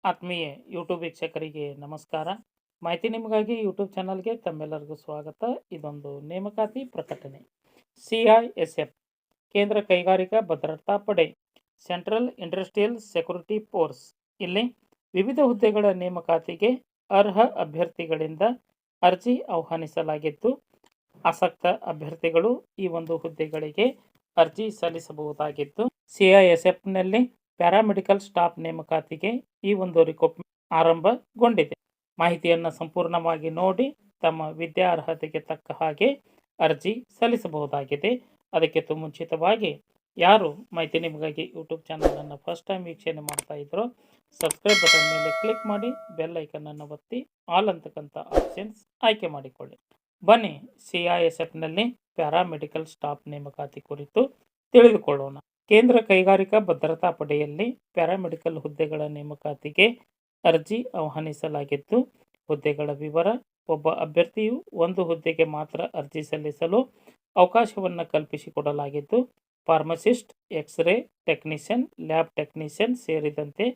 ಆತ್ಮೀಯ ಯೂಟ್ಯೂಬ್ ವೀಕ್ಷಕರಿಗೆ ನಮಸ್ಕಾರ. ಮಾಹಿತಿ ನಿಮಗಾಗಿ ಯೂಟ್ಯೂಬ್ ಚಾನಲ್ಗೆ ತಮ್ಮೆಲ್ಲರಿಗೂ ಸ್ವಾಗತ. ಇದೊಂದು ನೇಮಕಾತಿ ಪ್ರಕಟಣೆ. CISF ಕೇಂದ್ರ ಕೈಗಾರಿಕಾ ಭದ್ರತಾ ಪಡೆ, ಸೆಂಟ್ರಲ್ ಇಂಡಸ್ಟ್ರಿಯಲ್ ಸೆಕ್ಯೂರಿಟಿ ಫೋರ್ಸ್ ಇಲ್ಲಿ ವಿವಿಧ ಹುದ್ದೆಗಳ ನೇಮಕಾತಿಗೆ ಅರ್ಹ ಅಭ್ಯರ್ಥಿಗಳಿಂದ ಅರ್ಜಿ ಆಹ್ವಾನಿಸಲಾಗಿದ್ದು, ಆಸಕ್ತ ಅಭ್ಯರ್ಥಿಗಳು ಈ ಒಂದು ಹುದ್ದೆಗಳಿಗೆ ಅರ್ಜಿ ಸಲ್ಲಿಸಬಹುದಾಗಿದ್ದು, CISFನಲ್ಲಿ ಪ್ಯಾರಾಮೆಡಿಕಲ್ ಸ್ಟಾಫ್ ನೇಮಕಾತಿಗೆ ಈ ಒಂದು ರಿಕ್ರೂಟ್ಮೆಂಟ್ ಆರಂಭಗೊಂಡಿದೆ. ಮಾಹಿತಿಯನ್ನು ಸಂಪೂರ್ಣವಾಗಿ ನೋಡಿ ತಮ್ಮ ವಿದ್ಯಾರ್ಹತೆಗೆ ತಕ್ಕ ಹಾಗೆ ಅರ್ಜಿ ಸಲ್ಲಿಸಬಹುದಾಗಿದೆ. ಅದಕ್ಕಿಂತ ಮುಂಚಿತವಾಗಿ ಯಾರು ಮಾಹಿತಿ ನಿಮಗಾಗಿ ಯೂಟ್ಯೂಬ್ ಚಾನಲನ್ನು ಫಸ್ಟ್ ಟೈಮ್ ವೀಕ್ಷಣೆ ಮಾಡ್ತಾ ಇದ್ರೋ ಸಬ್ಸ್ಕ್ರೈಬ್ ಬಟನ್ ಮೇಲೆ ಕ್ಲಿಕ್ ಮಾಡಿ ಬೆಲ್ ಐಕನನ್ನು ಒತ್ತಿ ಆಲ್ ಅಂತಕ್ಕಂಥ ಆಪ್ಷನ್ಸ್ ಆಯ್ಕೆ ಮಾಡಿಕೊಳ್ಳಿ. ಬನ್ನಿ CISFನಲ್ಲಿ ಪ್ಯಾರಾಮೆಡಿಕಲ್ ಸ್ಟಾಫ್ ನೇಮಕಾತಿ ಕುರಿತು ತಿಳಿದುಕೊಳ್ಳೋಣ. ಕೇಂದ್ರ ಕೈಗಾರಿಕಾ ಭದ್ರತಾ ಪಡೆಯಲ್ಲಿ ಪ್ಯಾರಾಮೆಡಿಕಲ್ ಹುದ್ದೆಗಳ ನೇಮಕಾತಿಗೆ ಅರ್ಜಿ ಆಹ್ವಾನಿಸಲಾಗಿದ್ದು, ಹುದ್ದೆಗಳ ವಿವರ: ಒಬ್ಬ ಅಭ್ಯರ್ಥಿಯು ಒಂದು ಹುದ್ದೆಗೆ ಮಾತ್ರ ಅರ್ಜಿ ಸಲ್ಲಿಸಲು ಅವಕಾಶವನ್ನು ಕಲ್ಪಿಸಿಕೊಡಲಾಗಿದ್ದು, pharmacist, x-ray technician, lab technician ಸೇರಿದಂತೆ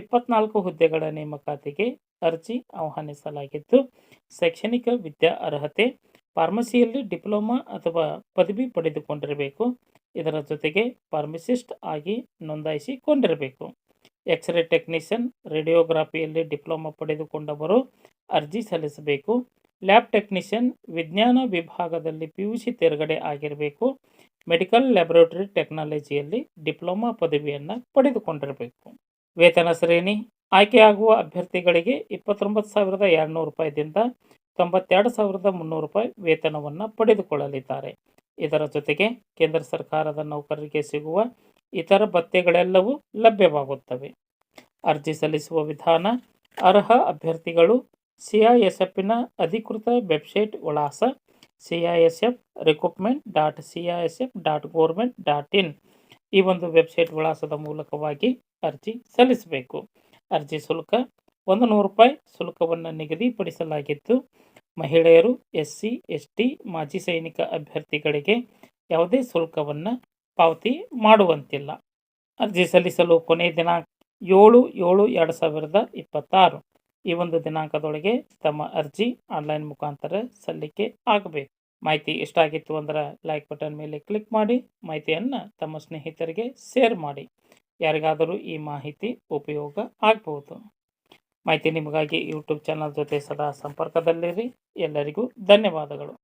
24 ಹುದ್ದೆಗಳ ನೇಮಕಾತಿಗೆ ಅರ್ಜಿ ಆಹ್ವಾನಿಸಲಾಗಿದ್ದು, ಶೈಕ್ಷಣಿಕ ವಿದ್ಯಾ ಅರ್ಹತೆ ಫಾರ್ಮಸಿಯಲ್ಲಿ ಡಿಪ್ಲೊಮಾ ಅಥವಾ ಪದವಿ ಪಡೆದುಕೊಂಡಿರಬೇಕು. ಇದರ ಜೊತೆಗೆ ಫಾರ್ಮಸಿಸ್ಟ್ ಆಗಿ ನೋಂದಾಯಿಸಿಕೊಂಡಿರಬೇಕು. ಎಕ್ಸ್ರೇ ಟೆಕ್ನಿಷಿಯನ್, ರೇಡಿಯೋಗ್ರಫಿಯಲ್ಲಿ ಡಿಪ್ಲೊಮಾ ಪಡೆದುಕೊಂಡವರು ಅರ್ಜಿ ಸಲ್ಲಿಸಬೇಕು. ಲ್ಯಾಬ್ ಟೆಕ್ನಿಷಿಯನ್ ವಿಜ್ಞಾನ ವಿಭಾಗದಲ್ಲಿ PUC ತೇರ್ಗಡೆ ಆಗಿರಬೇಕು. ಮೆಡಿಕಲ್ ಲ್ಯಾಬೊರೇಟರಿ ಟೆಕ್ನಾಲಜಿಯಲ್ಲಿ ಡಿಪ್ಲೊಮಾ ಪದವಿಯನ್ನು ಪಡೆದುಕೊಂಡಿರಬೇಕು. ವೇತನ ಶ್ರೇಣಿ: ಆಯ್ಕೆಯಾಗುವ ಅಭ್ಯರ್ಥಿಗಳಿಗೆ 29,200 ರೂಪಾಯಿದಿಂದ 92,300 ರೂಪಾಯಿ ವೇತನವನ್ನು ಪಡೆದುಕೊಳ್ಳಲಿದ್ದಾರೆ. ಇದರ ಜೊತೆಗೆ ಕೇಂದ್ರ ಸರ್ಕಾರದ ನೌಕರರಿಗೆ ಸಿಗುವ ಇತರ ಭತ್ಯೆಗಳೆಲ್ಲವೂ ಲಭ್ಯವಾಗುತ್ತವೆ. ಅರ್ಜಿ ಸಲ್ಲಿಸುವ ವಿಧಾನ: ಅರ್ಹ ಅಭ್ಯರ್ಥಿಗಳು CISFನ ಅಧಿಕೃತ ವೆಬ್ಸೈಟ್ ವಿಳಾಸ CISFrecruitment.CISF.government.in ಈ ಒಂದು ವೆಬ್ಸೈಟ್ ವಿಳಾಸದ ಮೂಲಕವಾಗಿ ಅರ್ಜಿ ಸಲ್ಲಿಸಬೇಕು. ಅರ್ಜಿ ಶುಲ್ಕ 100 ರೂಪಾಯಿ ಶುಲ್ಕವನ್ನು ನಿಗದಿಪಡಿಸಲಾಗಿದ್ದು, ಮಹಿಳೆಯರು, SC, ST, ಮಾಜಿ ಸೈನಿಕ ಅಭ್ಯರ್ಥಿಗಳಿಗೆ ಯಾವುದೇ ಶುಲ್ಕವನ್ನು ಪಾವತಿ ಮಾಡುವಂತಿಲ್ಲ. ಅರ್ಜಿ ಸಲ್ಲಿಸಲು ಕೊನೆಯ ದಿನಾಂಕ 7/7/2026 ಈ ಒಂದು ದಿನಾಂಕದೊಳಗೆ ತಮ್ಮ ಅರ್ಜಿ ಆನ್ಲೈನ್ ಮುಖಾಂತರ ಸಲ್ಲಿಕೆ ಆಗಬೇಕು. ಮಾಹಿತಿ ಇಷ್ಟ ಆಗಿತ್ತು ಅಂದ್ರೆ ಲೈಕ್ ಬಟನ್ ಮೇಲೆ ಕ್ಲಿಕ್ ಮಾಡಿ, ಮಾಹಿತಿಯನ್ನು ತಮ್ಮ ಸ್ನೇಹಿತರಿಗೆ ಶೇರ್ ಮಾಡಿ. ಯಾರಿಗಾದರೂ ಈ ಮಾಹಿತಿ ಉಪಯೋಗ ಆಗಬಹುದು. ಮಾಹಿತಿ ನಿಮಗಾಗಿ ಯೂಟ್ಯೂಬ್ ಚಾನಲ್ ಜೊತೆ ಸದಾ ಸಂಪರ್ಕದಲ್ಲಿರಿ. ಎಲ್ಲರಿಗೂ ಧನ್ಯವಾದಗಳು.